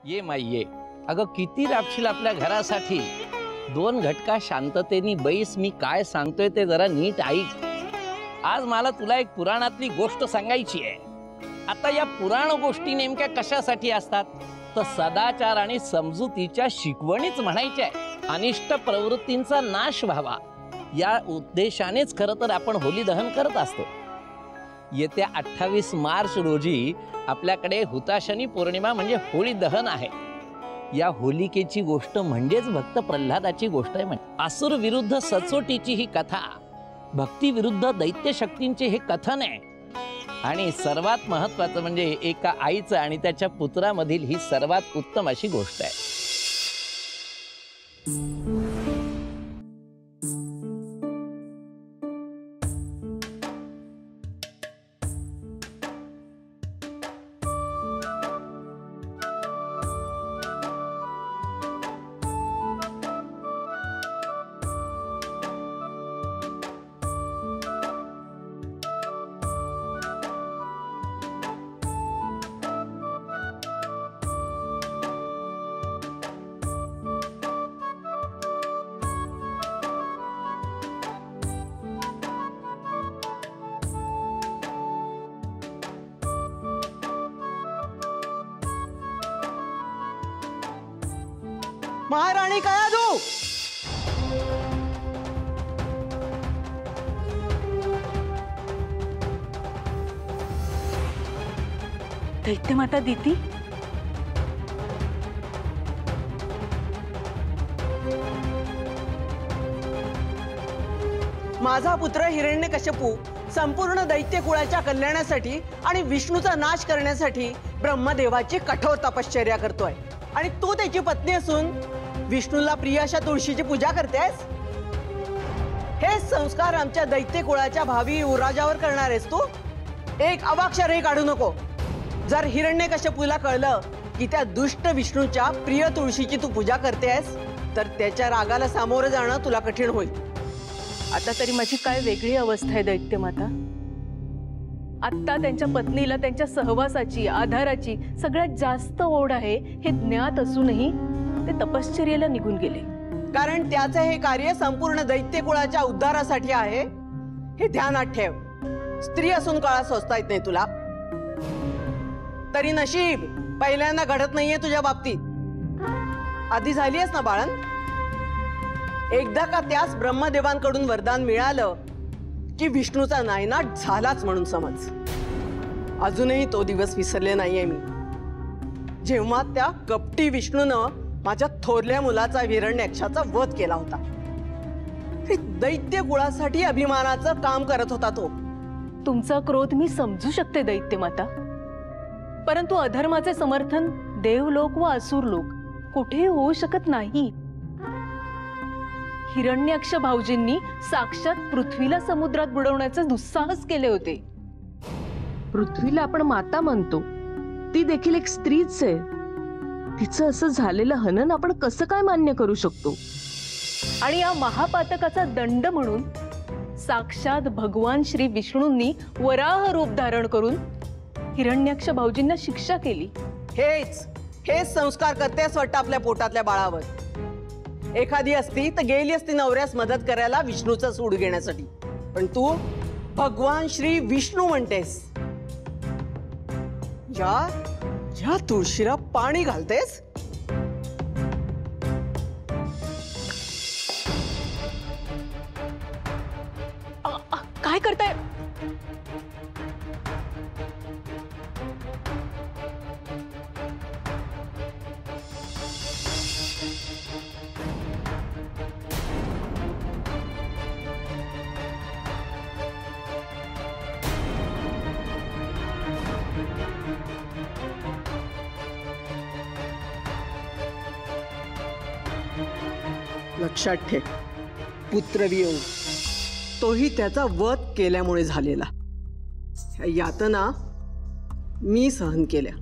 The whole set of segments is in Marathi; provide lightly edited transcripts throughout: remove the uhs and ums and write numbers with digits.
ये माई ये. अगं किती राबशील आपल्या घरासाठी. 2 घटका शांततेने बैस. मी काय सांगतोय ते जरा नीट ऐक. आज मला तुला एक पुराणातली गोष्ट सांगायची आहे. आता या पुराण गोष्टी नेमक्या कशासाठी असतात तर सदाचार आणि समजुतीच्या शिकवणीच म्हणायच्या आहे. अनिष्ट प्रवृत्तींचा नाश व्हावा या उद्देशानेच खरं तर आपण होली दहन करत असतो. येत्या 28 मार्च रोजी आपल्याकडे हुताशनी पौर्णिमा म्हणजे होळी दहन आहे. या होलिकेची गोष्ट म्हणजेच भक्त प्रल्हादाची गोष्ट आहे. असुर विरुद्ध सचोटीची ही कथा, भक्ती विरुद्ध दैत्य शक्तींचे हे कथन आहे. आणि सर्वात महत्त्वाचं म्हणजे एका आईचं आणि त्याच्या पुत्रामधील ही सर्वात उत्तम अशी गोष्ट आहे. महाराणी कयाधू, दैत्य माता दिती, माझा पुत्र हिरण्यकश्यपू संपूर्ण दैत्य कुळाच्या कल्याणासाठी आणि विष्णूचा नाश करण्यासाठी ब्रह्मदेवाची कठोर तपश्चर्या करतोय. आणि तू त्याची पत्नी असून विष्णूला प्रिय अशा तुळशीची पूजा करतेस. हे संस्कार आमच्या दैत्य कुळाच्या भावी युवराजावर करणार आहेस तू. एक अवाक्षरही काढू नको. जर हिरण्यकश्यपूला कळलं की त्या दुष्ट विष्णूच्या प्रिय तुळशीची तू पूजा करतेस तर त्याच्या रागाला सामोरं जाणं तुला कठीण होईल. आता तरी माझी काय वेगळी अवस्था आहे दैत्य माता. आत्ता त्यांच्या पत्नीला त्यांच्या सहवासाची, आधाराची सगळ्यात जास्त ओढ आहे हे ज्ञात असूनही ते तपश्चर्येला निघून गेले. कारण त्याचे हे कार्य संपूर्ण दैत्य कुळाच्या उद्धारासाठी आहे हे ध्यानात ठेव. स्त्री असून काळा सोसता येत नाही तुला. तरी नशीब पहिल्यांदा घडत नाहीये तुझ्या बाबतीत. आधी झाली आहेस ना बाळन. एकदा का त्यास ब्रह्मदेवांकडून वरदान मिळालं की विष्णूचा नायनाट झालाच म्हणून समज. अजूनही तो दिवस विसरले नाहीये मी, जेव्हा त्या कपटी विष्णूनं माझ्या थोरल्या मुलाचा हिरण्याक्षाचा वध केला होता. दैत्य कुळासाठी अभिमानाचं काम करत होता तो. तुमचा क्रोध मी समजू शकते दैत्य माता, परंतु अधर्माचे समर्थन देवलोक व असुर लोक कुठेही होऊ शकत नाही. हिरण्याक्ष भाऊजींनी साक्षात पृथ्वीला समुद्रात बुडवण्याचे दुस्साहस केले होते. पृथ्वीला आपण माता म्हणतो, ती देखील एक स्त्रीच आहे. तिचं असं झालेलं हनन आपण कसं काय मान्य करू शकतो. आणि या महापातकाचा दंड म्हणून साक्षात भगवान श्री विष्णूंनी वराह रूप धारण करून हिरण्याक्ष भाऊजींना शिक्षा केली. हेच संस्कार करतेस वाटतं आपल्या पोटातल्या बाळावर. एखादी असती तर गेली असती नवऱ्यास मदत करायला विष्णूचा सूड घेण्यासाठी, पण तू भगवान श्री विष्णू म्हणतेस. या तुळशीला पाणी घालतेस. काय करताय? लक्षात ठेव, पुत्रवियोग तोही त्याचा वध केल्यामुळे झालेला. ह्या यातना मी सहन केल्या.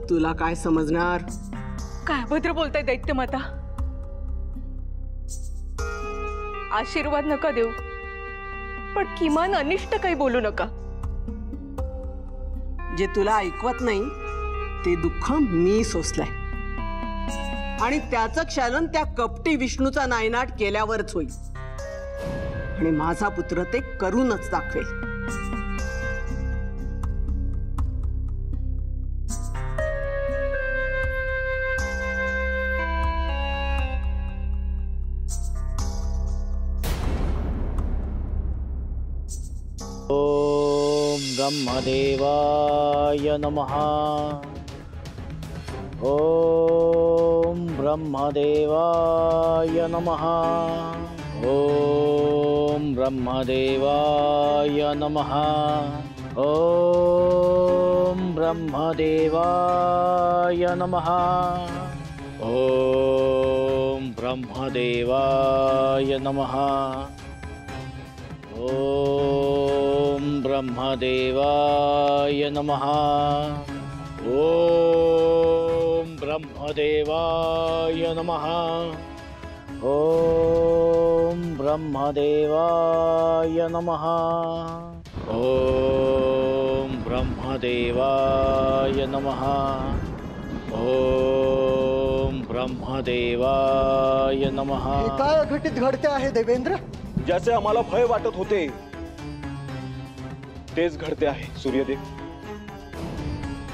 तुला काय समजणार? काय अभद्र बोलताय दैत्य माता. आशीर्वाद नका देऊ, पण किमान अनिष्ट काही बोलू नका. जे तुला ऐकवत नाही ते दुःख मी सोसलंय आणि त्याचं क्षालन त्या कपटी विष्णूचा नायनाट केल्यावरच होईल आणि माझा पुत्र ते करूनच दाखवेल. ओम ब्रह्मदेवाय नमः. ओम ब्रह्मदेवाय नमः. ओम ब्रह्मदेवाय नमः. ओम ब्रह्मदेवाय नमः. ओम ब्रह्मदेवाय नमः. ओम ब्रह्मदेवाय नमः. ओम ब्रह्मदेवाय नमः. ओम ब्रह्मदेवाय नमः. ओम ब्रह्मदेवाय नमः. ओम ब्रह्मदेवाय नमः. हे काय अघटित घडते आहे देवेंद्र? ज्याचे आम्हाला भय वाटत होते तेच घडते आहे सूर्यदेव.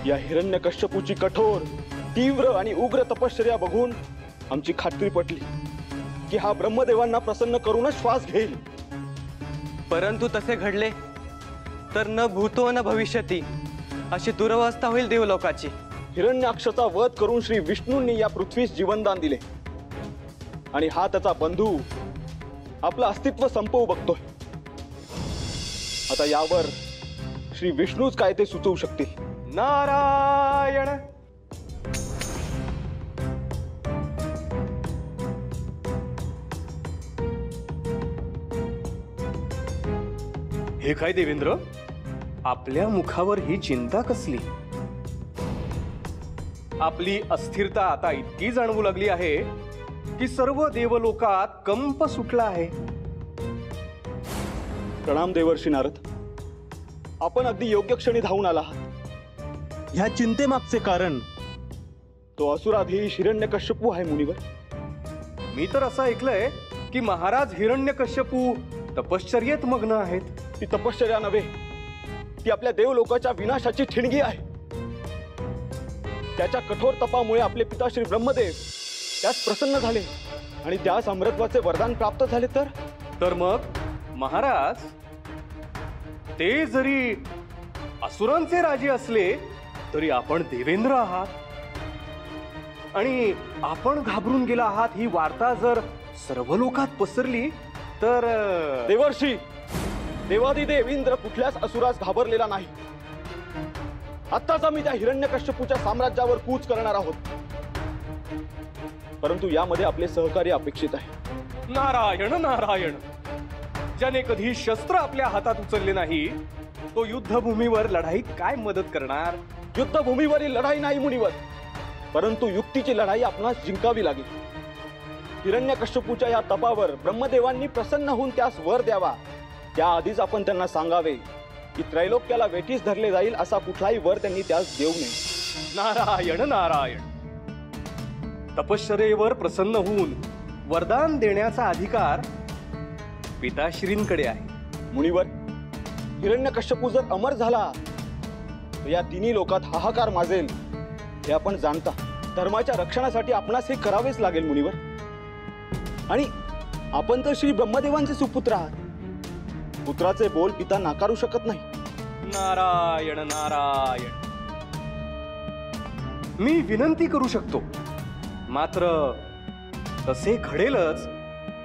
या हिरण्यकश्यपूची कठोर, तीव्र आणि उग्र तपश्चर्या बघून आमची खात्री पटली की हा ब्रह्मदेवांना प्रसन्न करूनच श्वास घेईल. परंतु तसे घडले तर न भूतो न भविष्यती अशी दुरवस्था होईल देवलोकाची. हिरण्याक्षचा वध करून श्री विष्णूंनी या पृथ्वीस जीवनदान दिले आणि हा त्याचा बंधू आपलं अस्तित्व संपवू बघतोय. आता यावर श्री विष्णूच काय ते सुचवू शकतील. नारायण. हे काय देवेंद्र, आपल्या मुखावर ही चिंता कसली? आपली अस्थिरता आता इतकी जाणवू लागली आहे की सर्व देवलोकात कंप सुटला आहे. प्रणाम देवर्षी नारद. आपण अगदी योग्य क्षणी धावून आला आहात. ह्या चिंतेमागचे कारण? तो असुराधीश हिरण्यकश्यपू आहे मुनिवर. मी तर असं ऐकलंय की महाराज हिरण्यकश्यपू तपश्चर्येत मग्न आहेत. ती तपश्चर्या नव्हे, ती आपल्या देवलोकाच्या विनाशाची ठिणगी आहे. त्याच्या कठोर तपामुळे आपले पिता श्री ब्रह्मदेव त्यास प्रसन्न झाले आणि त्यास अमृतत्वाचे वरदान प्राप्त झाले. तर मग महाराज ते जरी असुरांचे राजे असले तरी आपण देवेंद्र आहात आणि आपण घाबरून गेला आहात ही वार्ता जर सर्व लोकात पसरली तर? देवर्षी, देवादिदेव इंद्र कुठल्याच असुरास घाबरलेला नाही. आत्ताच आम्ही त्या हिरण्यकश्यपूच्या साम्राज्यावर कूच करणार आहोत, परंतु यामध्ये आपले सहकार्य अपेक्षित आहे. नारायण नारायण. ज्याने कधी शस्त्र आपल्या हातात उचलले नाही तो युद्धभूमीवर लढाईत काय मदत करणार? युद्धभूमीवरील लढाई नाही मुनिवर, परंतु युक्तीची लढाई आपणास जिंकावी लागेल. हिरण्यकश्यपूच्या या तपावर ब्रह्मदेवांनी प्रसन्न होऊन त्यास वर द्यावा. त्याआधीच आपण त्यांना सांगावे की त्रैलोक्याला वेठीस धरले जाईल असा कुठलाही वर त्यांनी त्यास देऊ नये. नारायण नारायण. तपश्चर्येवर प्रसन्न होऊन वरदान देण्याचा अधिकार पिताश्रींकडे आहे. मुनिवर, हिरण्यकश्यपू जर अमर झाला तर या तिन्ही लोकात हाहाकार माजेल हे आपण जाणता. धर्माच्या रक्षणासाठी आपणास हे करावेच लागेल मुनिवर. आणि आपण तर श्री ब्रह्मदेवांचे सुपुत्र आहात. पुत्राचे बोल पिता नाकारू शकत नाही. नारायण नारायण. मी विनंती करू शकतो, मात्र तसे घडेलच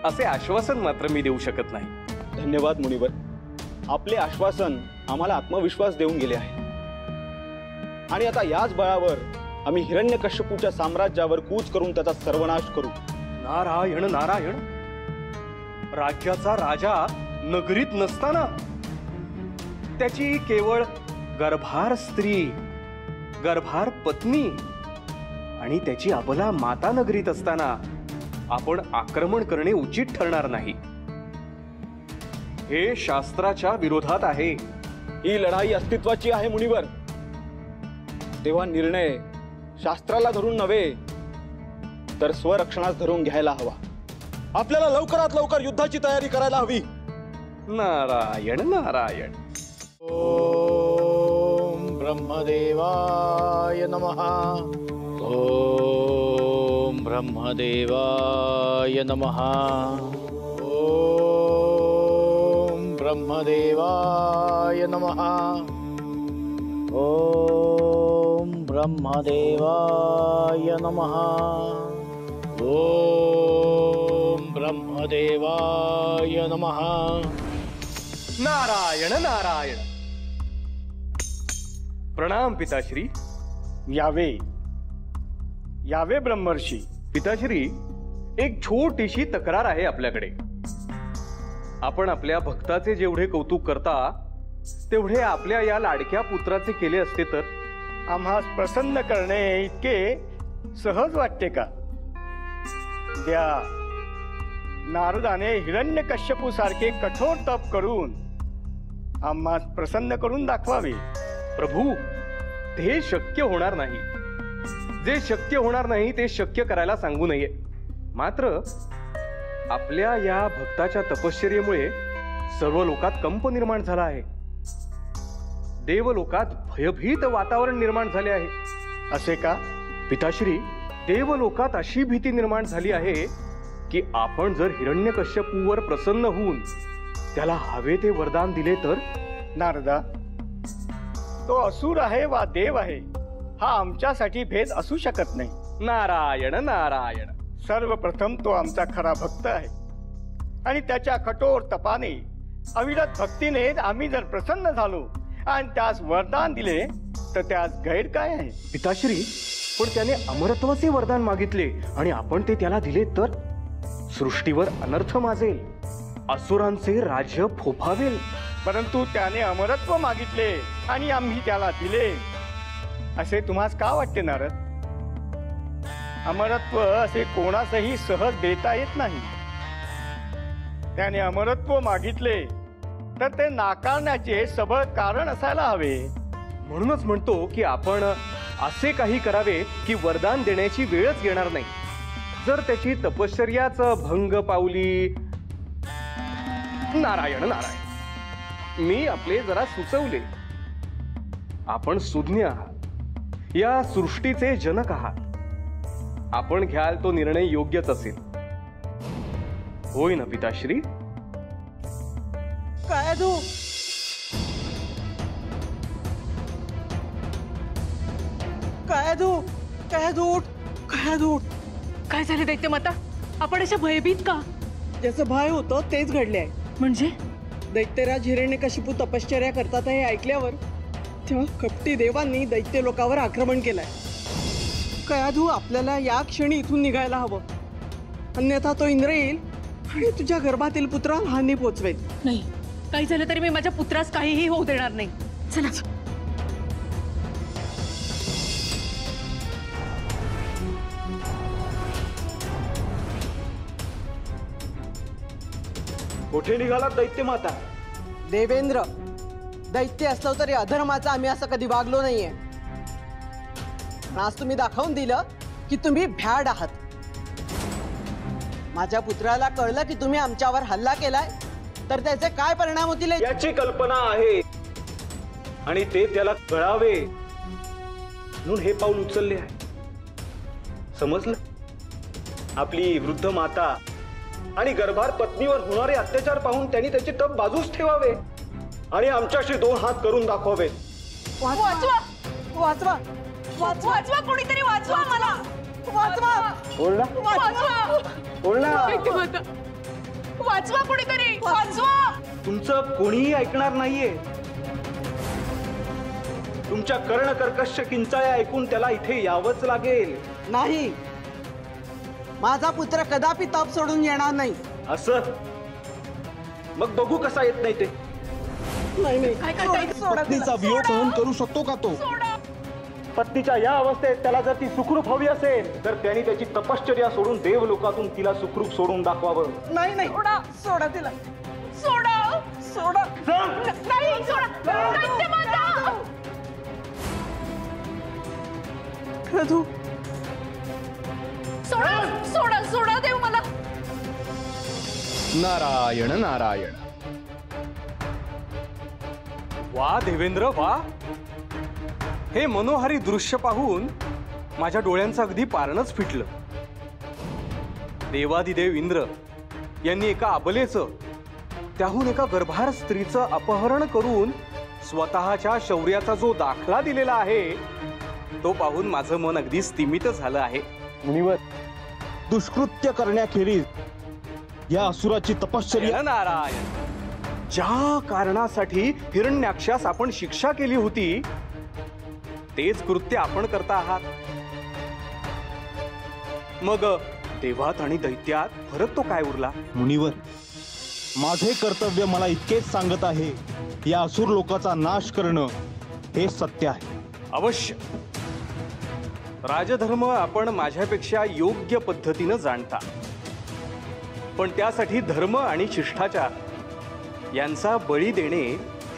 असे आश्वासन मात्र मी देऊ शकत नाही. धन्यवाद मुनिवर. आपले आश्वासन आम्हाला आत्मविश्वास देऊन गेले आहे आणि आता याच बळावर आम्ही हिरण्यकश्यपूच्या साम्राज्यावर कूच करून त्याचा सर्वनाश करू. नारायण नारायण. राज्याचा राजा नगरीत नसताना त्याची केवळ गर्भार स्त्री, गर्भार पत्नी आणि त्याची अबला माता नगरीत असताना आपण आक्रमण करणे उचित ठरणार नाही. हे शास्त्राच्या विरोधात आहे. ही लढाई अस्तित्वाची आहे मुनिवर. तेव्हा निर्णय शास्त्राला धरून नव्हे तर स्वरक्षणास धरून घ्यायला हवा. आपल्याला लवकरात लवकर युद्धाची तयारी करायला हवी. नारायण नारायण. ओम ब्रह्मदेवाय नमः. ओम ब्रह्मदेवाय नमः. ओम ब्रह्मदेवाय नमः. ओम ब्रह्मदेवाय नमः. ओम ब्रह्मदेवाय नमः. नारायण नारायण. प्रणाम पिताश्री. यावे यावे ब्रह्मर्षी. पिताश्री, एक छोटीशी तक्रार आहे आपल्याकडे. आपण आपल्या भक्ताचे जेवढे कौतुक करता तेवढे आपल्या या लाडक्या पुत्राचे केले असते तर. आम्हास प्रसन्न करणे इतके सहज वाटते का? द्या. नारदाने हिरण्यकश्यपू सारखे कठोर तप करून आम्हास प्रसन्न करून दाखवावे. प्रभू, ते शक्य होणार नाही. जे शक्य होणार नाही ते शक्य करायला सांगू नये. मात्र आपल्या या भक्ताच्या तपश्चर्येमुळे सर्व लोकात कंप निर्माण झाला आहे. देवलोकात भयभीत वातावरण निर्माण झाले आहे. असे का? पिताश्री, देवलोकात अशी भीती निर्माण झाली आहे की आपण जर हिरण्यकश्यपूवर प्रसन्न होऊन त्याला हवे ते वरदान दिले तर. नारदा, तो असुर आहे वा देव आहे हा आमच्यासाठी भेद असू शकत नाही. नारायण नारायण. सर्वप्रथम तो आमचा खरा भक्त आहे आणि त्याच्या कठोर तपाने अविरत भक्तीने आम्ही जर प्रसन्न झालो आणि त्यास वरदान दिले तर त्यास गैर काय आहे? पिताश्री, पण त्याने अमरत्वाचे वरदान मागितले आणि आपण ते त्याला दिले तर सृष्टीवर अनर्थ माजेल, असुरांचे राज्य फोफावेल. परंतु त्याने अमरत्व मागितले आणि आम्ही त्याला दिले असे तुम्हास का वाटते नारद? अमरत्व असे कोणासही सहज देता येत नाही. त्याने अमरत्व मागितले तर ते नाकारण्याचे सबळ कारण असायला हवे. म्हणूनच म्हणतो की आपण असे काही करावे की वरदान देण्याची वेळच येणार नाही. जर त्याची तपश्चर्याच भंग पावली. नारायण नारायण. मी आपले जरा सुचवले. आपण सुज्ञ आहात, या सृष्टीचे जनक आहात. आपण घ्याल तो निर्णय योग्यच असेल. होय ना पिताश्री? काय तू काय झाले दैत्य माता? आपण अशा भयभीत का? ज्याचं भय होतं तेच घडले आहे. म्हणजे दैत्यराज हिरण्यकशिपू तपश्चर्या करतात हे ऐकल्यावर तेव्हा कपटी देवांनी दैत्य लोकावर आक्रमण केलंय. कयाधू, आपल्याला या क्षणी इथून निघायला हवं, अन्यथा तो इंद्र येईल आणि तुझ्या गर्भातील पुत्राला हानी पोचवेल. नाही, काही झालं तरी मी माझ्या पुत्रास काहीही होऊ देणार नाही. चला. कुठे निघाला दैत्य माता? देवेंद्र, दैत्य असलो तरी अधर्माचा आम्ही असं कधी वागलो नाहीये. आज तुम्ही दाखवून दिलं की तुम्ही भ्याड आहात. माझ्या पुत्राला कळलं की तुम्ही आमच्यावर हल्ला केलाय तर त्याचे काय परिणाम होतील याची कल्पना आहे आणि ते त्याला कळावे म्हणून हे पाऊल उचलले आहे. समजलं? आपली वृद्ध माता आणि गर्भार पत्नीवर होणारे अत्याचार पाहून त्यांनी त्याचे तप बाजूस ठेवावे आणि आमच्याशी 2 हात करून दाखवावे. वाचवा वाचवा वाचवा, कोणीतरी वाचवा मला. वाचवा. बोल ना. बोल ना. वाचवा कोणीतरी, वाचवा. तुमचं कोणीही ऐकणार नाहीये. तुमच्या कर्णकर्कश किंचाळ्या ऐकून त्याला इथे यावंच लागेल. नाही, माझा पुत्र कदापि तप सोडून येणार नाही. असं? मग बघू कसा येत नाही ते. नाही, पत्नीचा वियोग सहन करू शकतो का तो? पत्नीच्या या अवस्थेत त्याला जर ती सुखरूप हवी असेल तर त्यांनी त्याची तपश्चर्या सोडून देवलोकातून तिला सुखरूप सोडून दाखवावं. नाही, सोडा तिला. सोडा. नाही, सोडा. दैत्य माता. रघु, सोडा सोडा सोडा देव मला. नारायण नारायण. वा देवेंद्र वा. हे मनोहारी दृश्य पाहून माझ्या डोळ्यांचं अगदी पारणच फिटलं. देवादिदेव इंद्र यांनी एका अबलेचं, त्याहून एका गर्भार स्त्रीचं अपहरण करून स्वतःच्या शौर्याचा जो दाखला दिलेला आहे तो पाहून माझं मन अगदी स्तिमित झालं आहे. मुनिवर, दुष्कृत्य करण्याखेरीज या असुराची तपश्चर्या. नारायण. ज्या कारणासाठी हिरण्याक्षास आपण शिक्षा केली होती तेच कृत्य आपण करता आहात. मग देवात आणि दैत्यात फरक तो काय उरला? मुनिवर, माझे कर्तव्य मला इतकेच सांगत आहे, या असुर लोकाचा नाश करणं हे सत्य आहे. अवश्य. राजधर्म आपण माझ्यापेक्षा योग्य पद्धतीनं जाणता, पण त्यासाठी धर्म आणि शिष्टाचार यांचा बळी देणे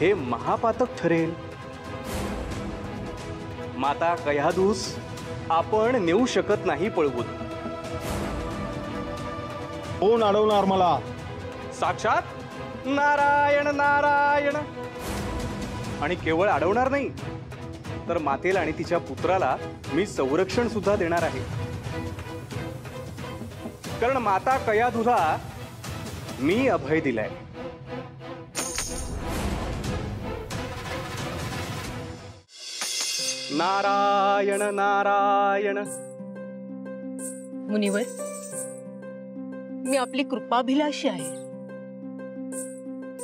हे महापातक ठरेल. माता कयाधूस आपण नेऊ शकत नाही पळवून. कोण अडवणार मला? साक्षात नारायण नारायण. आणि केवळ अडवणार नाही तर मातेला आणि तिच्या पुत्राला मी संरक्षण सुद्धा देणार आहे. कारण माता कयाधूला मी अभय दिलाय. नारायण नारायण. मुनिवर, मी आपली कृपाभिलाषी आहे.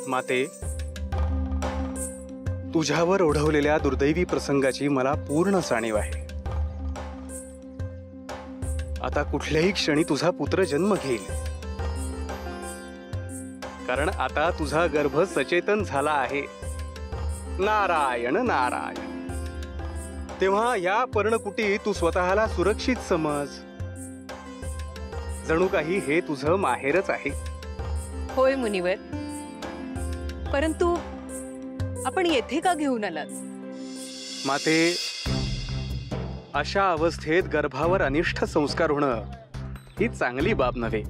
माते, तुझ्यावर ओढवलेल्या दुर्दैवी प्रसंगाची मला पूर्ण जाणीव आहे. आता कुठल्याही क्षणी तुझा पुत्र जन्म घेईल, कारण आता तुझा गर्भ सचेतन झाला आहे. नारायण नारायण. तेव्हा या पर्णकुटी तू स्वतःला सुरक्षित समज. जणू काही हे तुझं माहेरच आहे. होय मुनिवर, परंतु आपण येथे का घेऊन आलात? माते, अशा अवस्थेत गर्भावर अनिष्ट संस्कार होणं ही चांगली बाब नव्हे.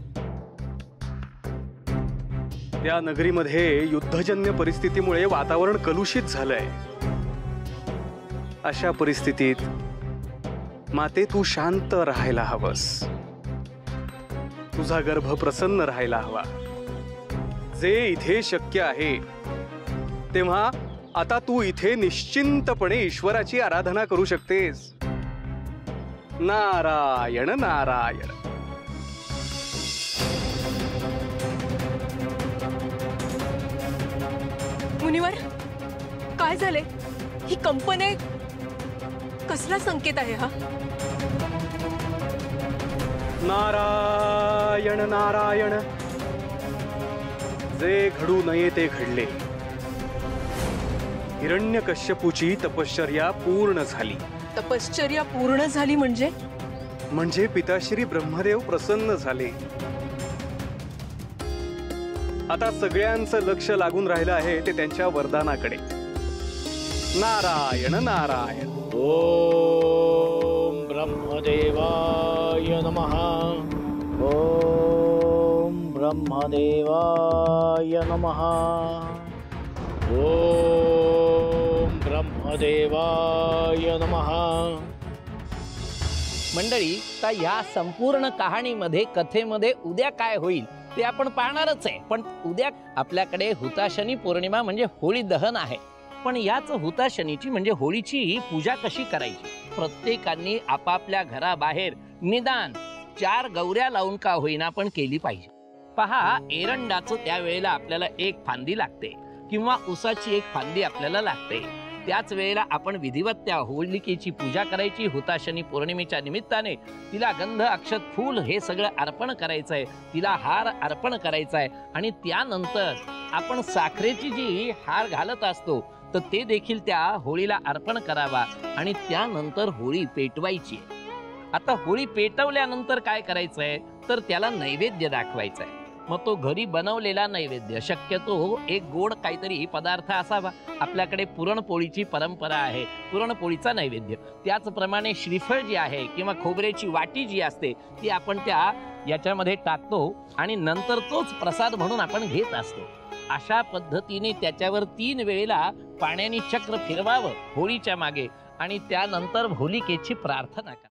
त्या नगरीमध्ये युद्धजन्य परिस्थितीमुळे वातावरण कलुषित झालंय. अशा परिस्थितीत माते, तू शांत राहायला हवंस. तुझा गर्भ प्रसन्न राहायला हवा. जे इथे शक्य आहे, तेव्हा आता तू इथे निश्चिंतपणे ईश्वराची आराधना करू शकतेस. नारायण नारायण. मुनिवर, काय झाले? ही कंपन आहे, कसला संकेत आहे हा? नारायण नारायण. जे घडू नये ते घडले. हिरण्यकश्यपूची तपश्चर्या पूर्ण झाली. तपश्चर्या पूर्ण झाली म्हणजे? म्हणजे पिताश्री ब्रह्मदेव प्रसन्न झाले. आता सगळ्यांचं लक्ष लागून राहिलं आहे ते त्यांच्या वरदानाकडे. नारायण नारायण. ओम ब्रह्मदेवाय नमः. ओम ब्रह्मदेवाय नमः. ओम ब्रह्मदेवाय नमः. मंडळी, तर ह्या संपूर्ण कहाणीमध्ये, कथेमध्ये उद्या काय होईल ते आपण पाहणारच आहे. पण उद्या आपल्याकडे हुताशनी पौर्णिमा म्हणजे होळी दहन आहे. पण याच हुताशनीची म्हणजे होळीची पूजा कशी करायची? प्रत्येकाने आपापल्या घराबाहेर निदान 4 गौऱ्या लावून का होईना पण केली पाहिजे. पहा, एरंडाचं त्यावेळेला आपल्याला 1 फांदी लागते किंवा उसाची 1 फांदी आपल्याला लागते. त्याच वेळेला आपण विधिवत त्या होलिकेची पूजा करायची. हुताशनी पौर्णिमेच्या निमित्ताने तिला गंध, अक्षत, फूल हे सगळं अर्पण करायचंय. तिला हार अर्पण करायचा आहे. आणि त्यानंतर आपण साखरेची जी हार घालत असतो तर ते देखील त्या होळीला अर्पण करावा. आणि त्यानंतर होळी पेटवायची. आता होळी पेटवल्यानंतर काय करायचंय तर त्याला नैवेद्य दाखवायचा आहे. मग तो घरी बनवलेला नैवेद्य, शक्यतो एक गोड काहीतरी पदार्थ असावा. आपल्याकडे पुरणपोळीची परंपरा आहे, पुरणपोळीचा नैवेद्य. त्याचप्रमाणे श्रीफळ जी आहे किंवा खोबऱ्याची वाटी जी असते ती आपण त्या याच्यामध्ये टाकतो आणि नंतर तोच प्रसाद म्हणून आपण घेत असतो. अशा पद्धतीने त्याच्यावर 3 वेळेला पाण्याने चक्र फिरवावं होळीच्या मागे आणि त्यानंतर होलिकेची प्रार्थना करा.